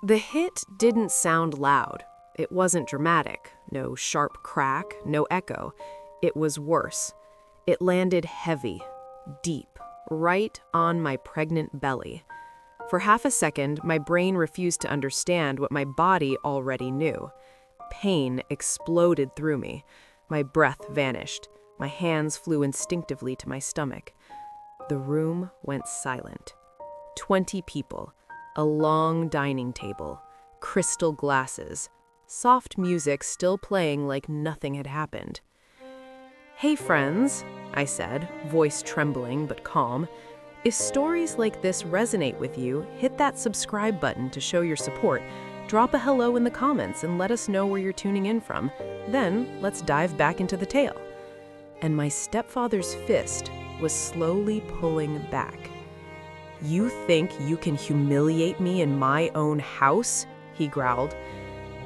The hit didn't sound loud. It wasn't dramatic. No sharp crack, no echo. It was worse. It landed heavy, deep, right on my pregnant belly. For half a second, my brain refused to understand what my body already knew. Pain exploded through me. My breath vanished. My hands flew instinctively to my stomach. The room went silent. 20 people, a long dining table, crystal glasses, soft music still playing like nothing had happened. "Hey friends," I said, voice trembling but calm. "If stories like this resonate with you, hit that subscribe button to show your support. Drop a hello in the comments and let us know where you're tuning in from. Then, let's dive back into the tale." And my stepfather's fist was slowly pulling back. "You think you can humiliate me in my own house?" he growled.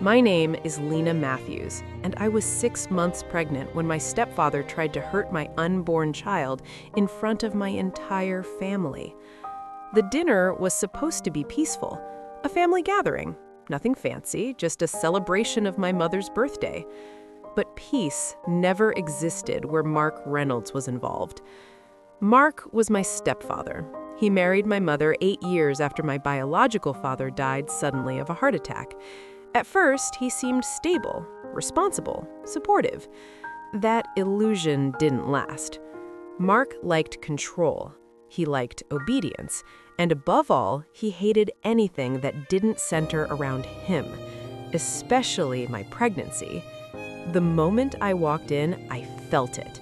My name is Lena Matthews, and I was 6 months pregnant when my stepfather tried to hurt my unborn child in front of my entire family. The dinner was supposed to be peaceful, a family gathering, nothing fancy, just a celebration of my mother's birthday. But peace never existed where Mark Reynolds was involved. Mark was my stepfather. He married my mother 8 years after my biological father died suddenly of a heart attack. At first, he seemed stable, responsible, supportive. That illusion didn't last. Mark liked control. He liked obedience. And above all, he hated anything that didn't center around him, especially my pregnancy. The moment I walked in, I felt it.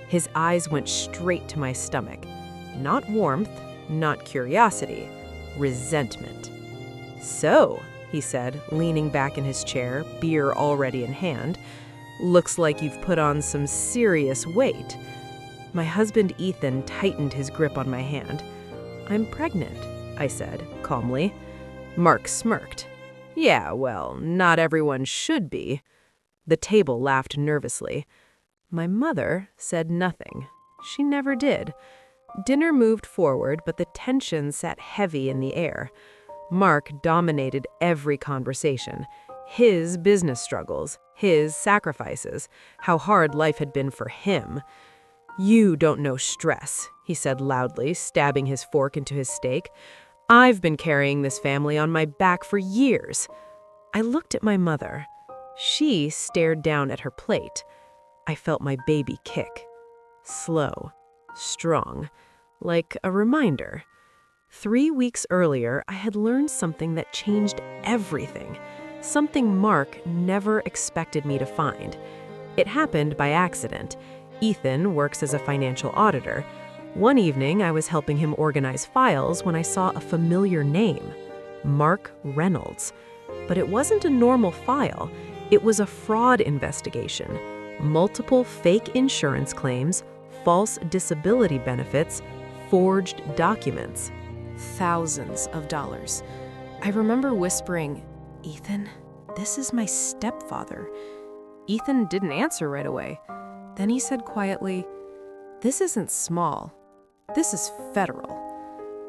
His eyes went straight to my stomach. Not warmth, not curiosity, resentment. "So," he said, leaning back in his chair, beer already in hand, "looks like you've put on some serious weight." My husband Ethan tightened his grip on my hand. "I'm pregnant," I said, calmly. Mark smirked. "Yeah, well, not everyone should be." The table laughed nervously. My mother said nothing. She never did. Dinner moved forward, but the tension sat heavy in the air. Mark dominated every conversation. His business struggles, his sacrifices, how hard life had been for him. "You don't know stress," he said loudly, stabbing his fork into his steak. "I've been carrying this family on my back for years." I looked at my mother. She stared down at her plate. I felt my baby kick. Slow, strong, like a reminder. 3 weeks earlier, I had learned something that changed everything, something Mark never expected me to find. It happened by accident. Ethan works as a financial auditor. One evening, I was helping him organize files when I saw a familiar name, Mark Reynolds. But it wasn't a normal file. It was a fraud investigation. Multiple fake insurance claims, false disability benefits, forged documents. Thousands of dollars. I remember whispering, "Ethan, this is my stepfather." Ethan didn't answer right away. Then he said quietly, "This isn't small. This is federal."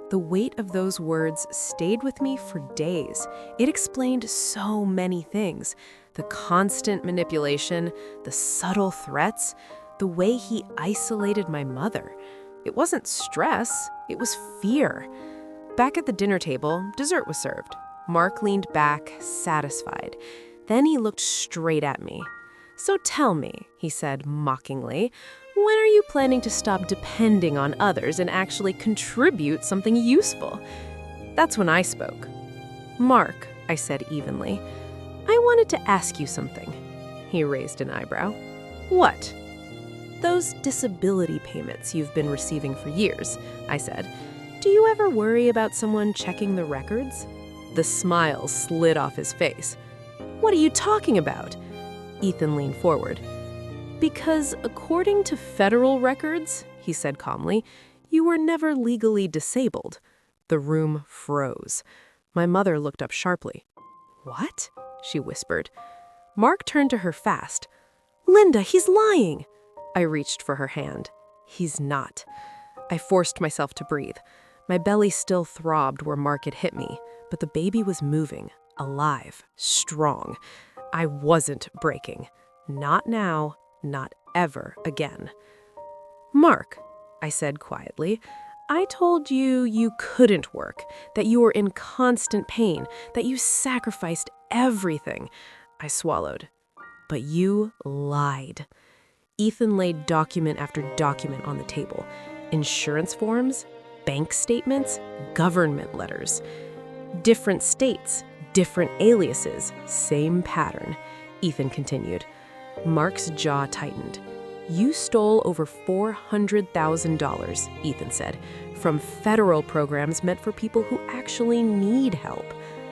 The weight of those words stayed with me for days. It explained so many things. The constant manipulation, the subtle threats, the way he isolated my mother. It wasn't stress, it was fear. Back at the dinner table, dessert was served. Mark leaned back, satisfied. Then he looked straight at me. "So tell me," he said mockingly, "when are you planning to stop depending on others and actually contribute something useful?" That's when I spoke. "Mark," I said evenly, "I wanted to ask you something." He raised an eyebrow. "What?" "Those disability payments you've been receiving for years," I said. "Do you ever worry about someone checking the records?" The smile slid off his face. "What are you talking about?" Ethan leaned forward. "Because according to federal records," he said calmly, "you were never legally disabled." The room froze. My mother looked up sharply. "What?" she whispered. Mark turned to her fast. "Linda, he's lying!" I reached for her hand. "He's not." I forced myself to breathe. My belly still throbbed where Mark had hit me, but the baby was moving, alive, strong. I wasn't breaking. Not now, not ever again. "Mark," I said quietly, "I told you you couldn't work, that you were in constant pain, that you sacrificed everything." I swallowed. "But you lied." Ethan laid document after document on the table. Insurance forms, bank statements, government letters. Different states, different aliases, same pattern. Ethan continued. Mark's jaw tightened. "You stole over $400,000, Ethan said, "from federal programs meant for people who actually need help."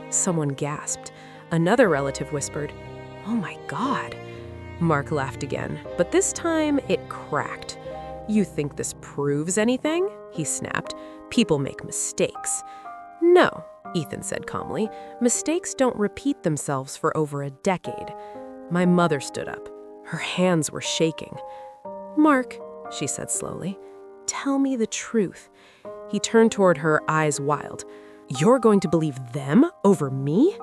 Someone gasped. Another relative whispered, "Oh my God." Mark laughed again, but this time it cracked. "You think this proves anything?" he snapped. "People make mistakes." "No," Ethan said calmly. "Mistakes don't repeat themselves for over a decade." My mother stood up. Her hands were shaking. "Mark," she said slowly, "tell me the truth." He turned toward her, eyes wild. "You're going to believe them over me?"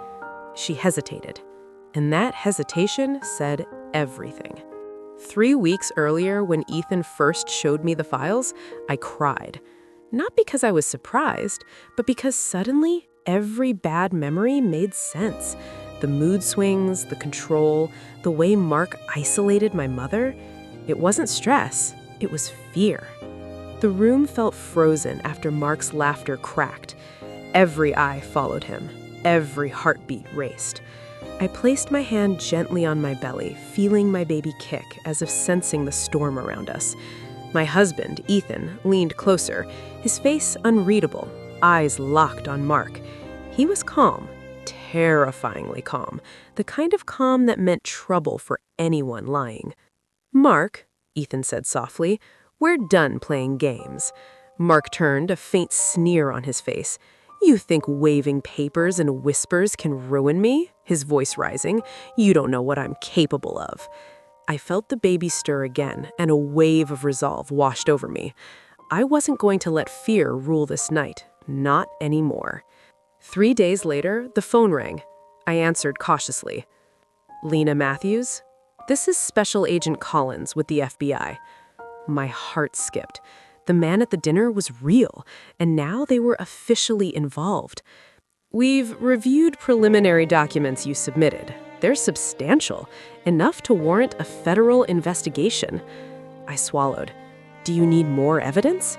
She hesitated, and that hesitation said everything. 3 weeks earlier, when Ethan first showed me the files, I cried. Not because I was surprised, but because suddenly every bad memory made sense. The mood swings, the control, the way Mark isolated my mother. It wasn't stress, it was fear. The room felt frozen after Mark's laughter cracked. Every eye followed him. Every heartbeat raced. I placed my hand gently on my belly, feeling my baby kick, as if sensing the storm around us. My husband, Ethan, leaned closer, his face unreadable, eyes locked on Mark. He was calm, terrifyingly calm, the kind of calm that meant trouble for anyone lying. "Mark," Ethan said softly, "we're done playing games." Mark turned, a faint sneer on his face. "You think waving papers and whispers can ruin me?" His voice rising. "You don't know what I'm capable of." I felt the baby stir again, and a wave of resolve washed over me. I wasn't going to let fear rule this night. Not anymore. 3 days later, the phone rang. I answered cautiously. "Lena Matthews? This is Special Agent Collins with the FBI." My heart skipped. The man at the dinner was real, and now they were officially involved. "We've reviewed preliminary documents you submitted. They're substantial, enough to warrant a federal investigation." I swallowed. "Do you need more evidence?"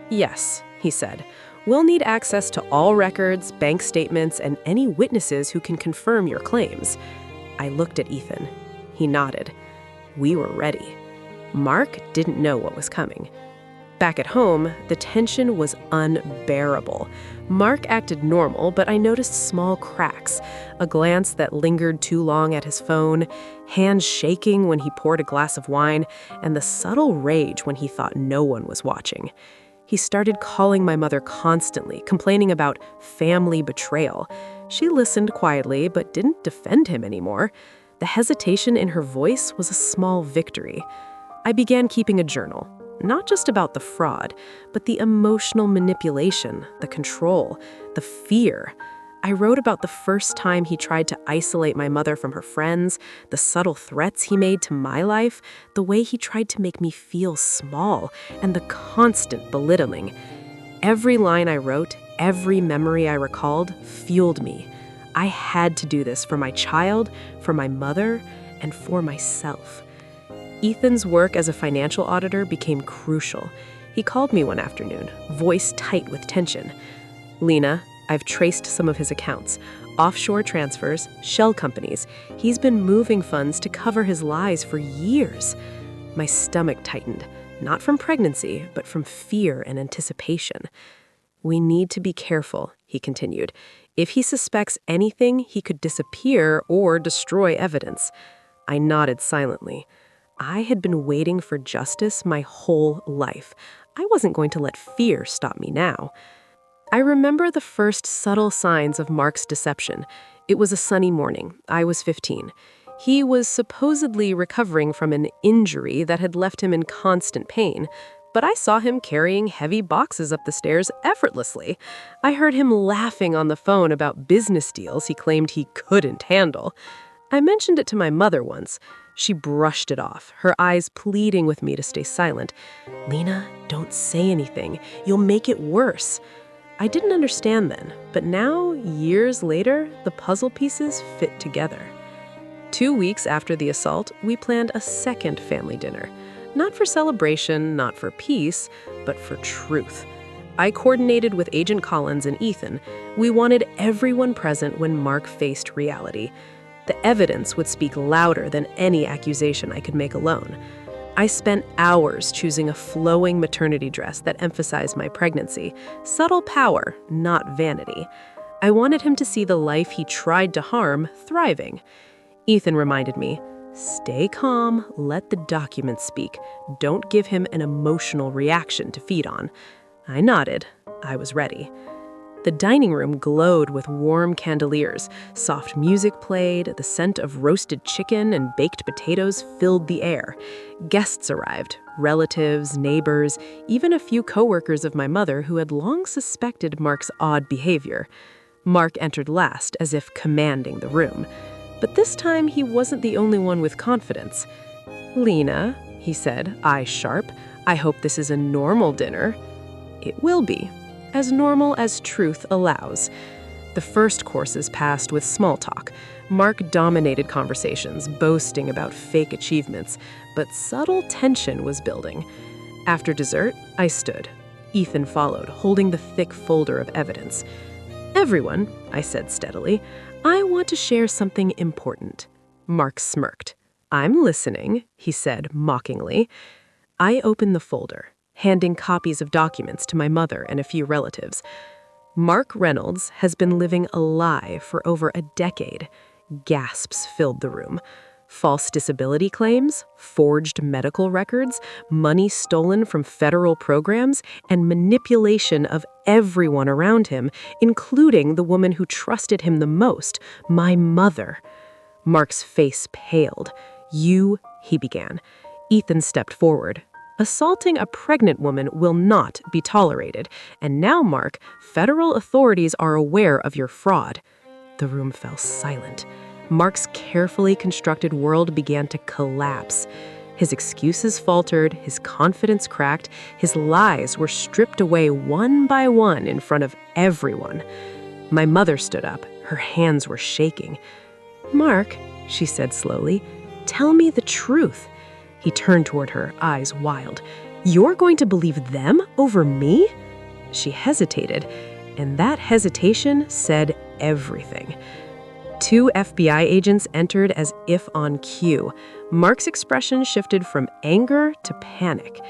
"Yes," he said. "We'll need access to all records, bank statements, and any witnesses who can confirm your claims." I looked at Ethan. He nodded. We were ready. Mark didn't know what was coming. Back at home, the tension was unbearable. Mark acted normal, but I noticed small cracks, a glance that lingered too long at his phone, hands shaking when he poured a glass of wine, and the subtle rage when he thought no one was watching. He started calling my mother constantly, complaining about family betrayal. She listened quietly, but didn't defend him anymore. The hesitation in her voice was a small victory. I began keeping a journal. Not just about the fraud, but the emotional manipulation, the control, the fear. I wrote about the first time he tried to isolate my mother from her friends, the subtle threats he made to my life, the way he tried to make me feel small, and the constant belittling. Every line I wrote, every memory I recalled, fueled me. I had to do this for my child, for my mother, and for myself. Ethan's work as a financial auditor became crucial. He called me one afternoon, voice tight with tension. "Lena, I've traced some of his accounts. Offshore transfers, shell companies. He's been moving funds to cover his lies for years." My stomach tightened, not from pregnancy, but from fear and anticipation. "We need to be careful," he continued. "If he suspects anything, he could disappear or destroy evidence." I nodded silently. I had been waiting for justice my whole life. I wasn't going to let fear stop me now. I remember the first subtle signs of Mark's deception. It was a sunny morning. I was 15. He was supposedly recovering from an injury that had left him in constant pain, but I saw him carrying heavy boxes up the stairs effortlessly. I heard him laughing on the phone about business deals he claimed he couldn't handle. I mentioned it to my mother once. She brushed it off, her eyes pleading with me to stay silent. "Lena, don't say anything. You'll make it worse." I didn't understand then, but now, years later, the puzzle pieces fit together. 2 weeks after the assault, we planned a second family dinner. Not for celebration, not for peace, but for truth. I coordinated with Agent Collins and Ethan. We wanted everyone present when Mark faced reality. The evidence would speak louder than any accusation I could make alone. I spent hours choosing a flowing maternity dress that emphasized my pregnancy. Subtle power, not vanity. I wanted him to see the life he tried to harm thriving. Ethan reminded me, "Stay calm, let the documents speak. Don't give him an emotional reaction to feed on." I nodded. I was ready. The dining room glowed with warm chandeliers. Soft music played, the scent of roasted chicken and baked potatoes filled the air. Guests arrived, relatives, neighbors, even a few coworkers of my mother who had long suspected Mark's odd behavior. Mark entered last, as if commanding the room. But this time, he wasn't the only one with confidence. "Lena," he said, eyes sharp, "I hope this is a normal dinner." It will be, as normal as truth allows. The first courses passed with small talk. Mark dominated conversations, boasting about fake achievements, but subtle tension was building. After dessert, I stood. Ethan followed, holding the thick folder of evidence. "Everyone," I said steadily, "I want to share something important." Mark smirked. "I'm listening," he said mockingly. I opened the folder, handing copies of documents to my mother and a few relatives. Mark Reynolds has been living a lie for over a decade. Gasps filled the room. False disability claims, forged medical records, money stolen from federal programs, and manipulation of everyone around him, including the woman who trusted him the most, my mother. Mark's face paled. "You," he began. Ethan stepped forward. "Assaulting a pregnant woman will not be tolerated. And now, Mark, federal authorities are aware of your fraud." The room fell silent. Mark's carefully constructed world began to collapse. His excuses faltered, his confidence cracked, his lies were stripped away one by one in front of everyone. My mother stood up, her hands were shaking. "Mark," she said slowly, "tell me the truth." He turned toward her, eyes wild. "You're going to believe them over me?" She hesitated, and that hesitation said everything. 2 FBI agents entered as if on cue. Mark's expression shifted from anger to panic.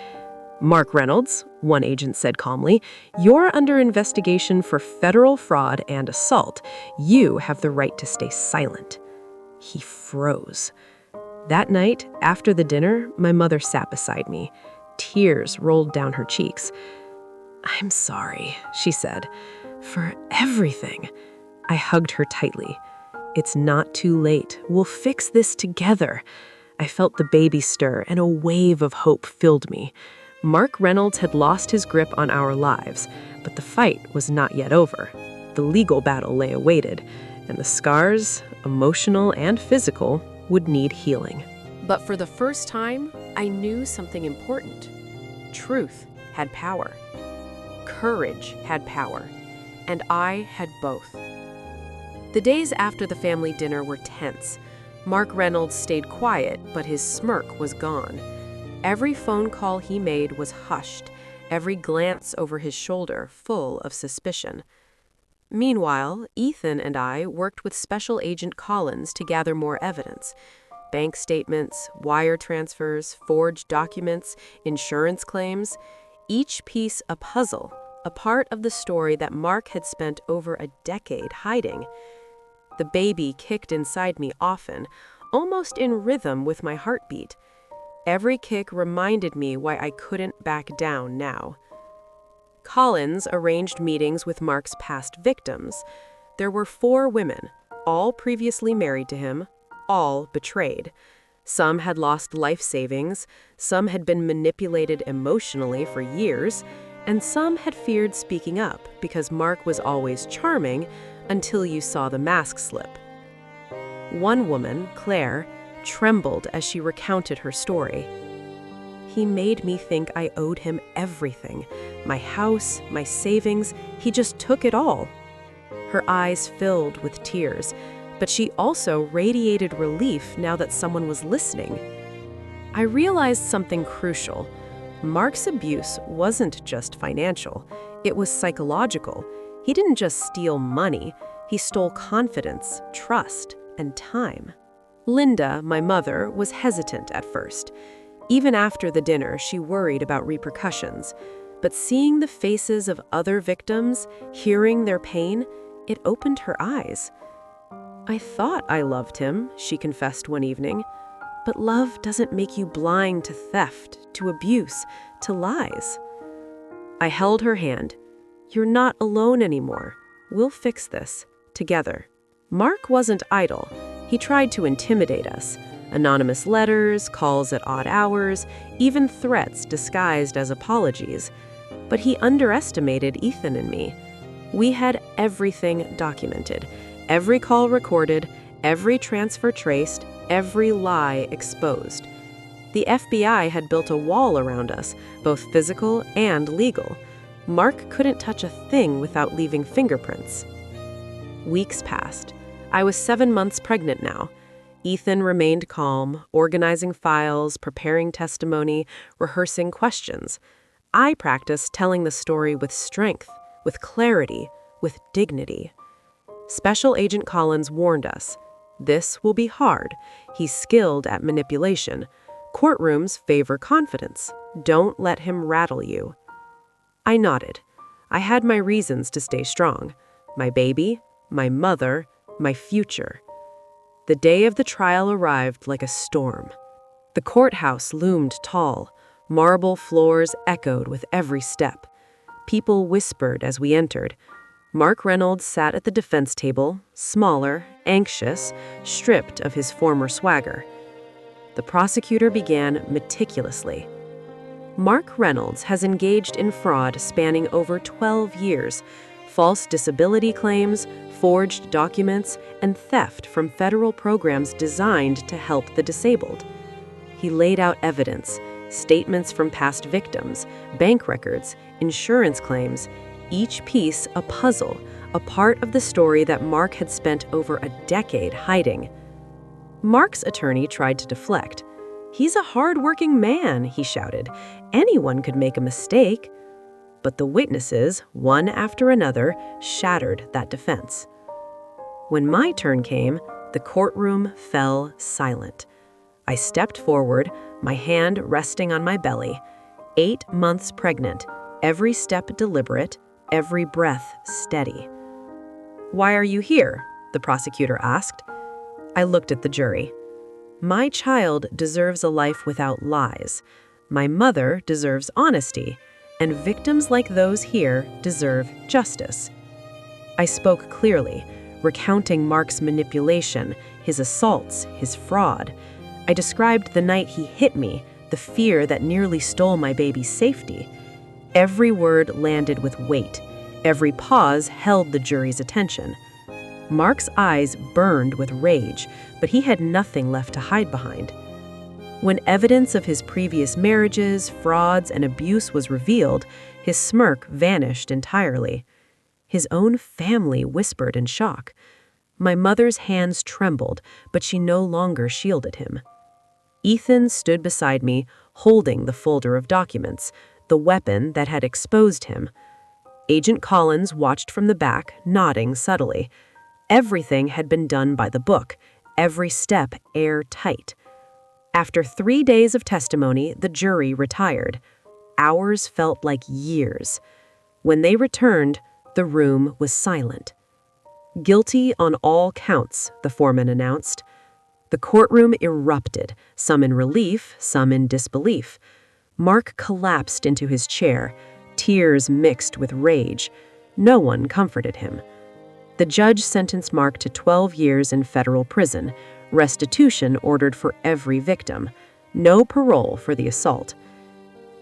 "Mark Reynolds," one agent said calmly, "you're under investigation for federal fraud and assault. You have the right to stay silent." He froze. That night, after the dinner, my mother sat beside me. Tears rolled down her cheeks. "I'm sorry," she said, "for everything." I hugged her tightly. "It's not too late. We'll fix this together." I felt the baby stir, and a wave of hope filled me. Mark Reynolds had lost his grip on our lives, but the fight was not yet over. The legal battle lay awaited, and the scars, emotional and physical, would need healing. But for the first time, I knew something important. Truth had power. Courage had power. And I had both. The days after the family dinner were tense. Mark Reynolds stayed quiet, but his smirk was gone. Every phone call he made was hushed, every glance over his shoulder full of suspicion. Meanwhile, Ethan and I worked with Special Agent Collins to gather more evidence. Bank statements, wire transfers, forged documents, insurance claims, each piece a puzzle, a part of the story that Mark had spent over a decade hiding. The baby kicked inside me often, almost in rhythm with my heartbeat. Every kick reminded me why I couldn't back down now. Collins arranged meetings with Mark's past victims. There were 4 women, all previously married to him, all betrayed. Some had lost life savings, some had been manipulated emotionally for years, and some had feared speaking up because Mark was always charming until you saw the mask slip. One woman, Claire, trembled as she recounted her story. He made me think I owed him everything. My house, my savings, he just took it all. Her eyes filled with tears, but she also radiated relief now that someone was listening. I realized something crucial. Mark's abuse wasn't just financial, it was psychological. He didn't just steal money, he stole confidence, trust, and time. Linda, my mother, was hesitant at first. Even after the dinner, she worried about repercussions. But seeing the faces of other victims, hearing their pain, it opened her eyes. I thought I loved him, she confessed one evening. But love doesn't make you blind to theft, to abuse, to lies. I held her hand. You're not alone anymore. We'll fix this, together. Mark wasn't idle. He tried to intimidate us. Anonymous letters, calls at odd hours, even threats disguised as apologies. But he underestimated Ethan and me. We had everything documented, every call recorded, every transfer traced, every lie exposed. The FBI had built a wall around us, both physical and legal. Mark couldn't touch a thing without leaving fingerprints. Weeks passed. I was 7 months pregnant now. Ethan remained calm, organizing files, preparing testimony, rehearsing questions. I practiced telling the story with strength, with clarity, with dignity. Special Agent Collins warned us. This will be hard. He's skilled at manipulation. Courtrooms favor confidence. Don't let him rattle you. I nodded. I had my reasons to stay strong. My baby, my mother, my future. The day of the trial arrived like a storm. The courthouse loomed tall. Marble floors echoed with every step. People whispered as we entered. Mark Reynolds sat at the defense table, smaller, anxious, stripped of his former swagger. The prosecutor began meticulously. Mark Reynolds has engaged in fraud spanning over 12 years, false disability claims, forged documents, and theft from federal programs designed to help the disabled. He laid out evidence, statements from past victims, bank records, insurance claims, each piece a puzzle, a part of the story that Mark had spent over a decade hiding. Mark's attorney tried to deflect. He's a hard-working man, he shouted. Anyone could make a mistake. But the witnesses, one after another, shattered that defense. When my turn came, the courtroom fell silent. I stepped forward, my hand resting on my belly. 8 months pregnant, every step deliberate, every breath steady. "Why are you here?" the prosecutor asked. I looked at the jury. My child deserves a life without lies. My mother deserves honesty. And victims like those here deserve justice. I spoke clearly, recounting Mark's manipulation, his assaults, his fraud. I described the night he hit me, the fear that nearly stole my baby's safety. Every word landed with weight. Every pause held the jury's attention. Mark's eyes burned with rage, but he had nothing left to hide behind. When evidence of his previous marriages, frauds, and abuse was revealed, his smirk vanished entirely. His own family whispered in shock. My mother's hands trembled, but she no longer shielded him. Ethan stood beside me, holding the folder of documents, the weapon that had exposed him. Agent Collins watched from the back, nodding subtly. Everything had been done by the book, every step airtight. After 3 days of testimony, the jury retired. Hours felt like years. When they returned, the room was silent. "Guilty on all counts," the foreman announced. The courtroom erupted, some in relief, some in disbelief. Mark collapsed into his chair, tears mixed with rage. No one comforted him. The judge sentenced Mark to 12 years in federal prison, restitution ordered for every victim, no parole for the assault.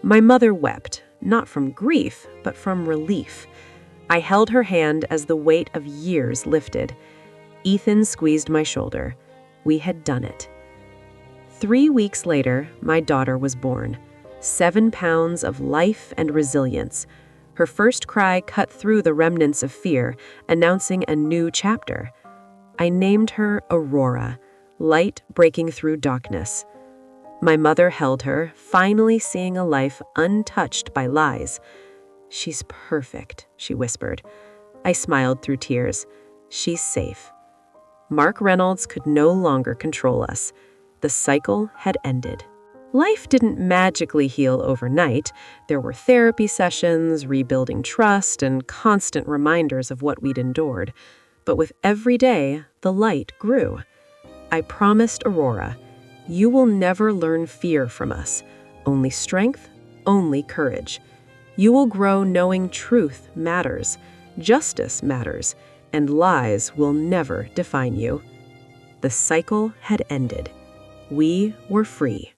My mother wept, not from grief, but from relief. I held her hand as the weight of years lifted. Ethan squeezed my shoulder. We had done it. 3 weeks later, my daughter was born. 7 pounds of life and resilience. Her first cry cut through the remnants of fear, announcing a new chapter. I named her Aurora, light breaking through darkness. My mother held her, finally seeing a life untouched by lies. "She's perfect," she whispered. I smiled through tears. "She's safe." Mark Reynolds could no longer control us. The cycle had ended. Life didn't magically heal overnight. There were therapy sessions, rebuilding trust, and constant reminders of what we'd endured. But with every day, the light grew. I promised Aurora, "You will never learn fear from us. Only strength, only courage. You will grow knowing truth matters, justice matters, and lies will never define you." The cycle had ended. We were free.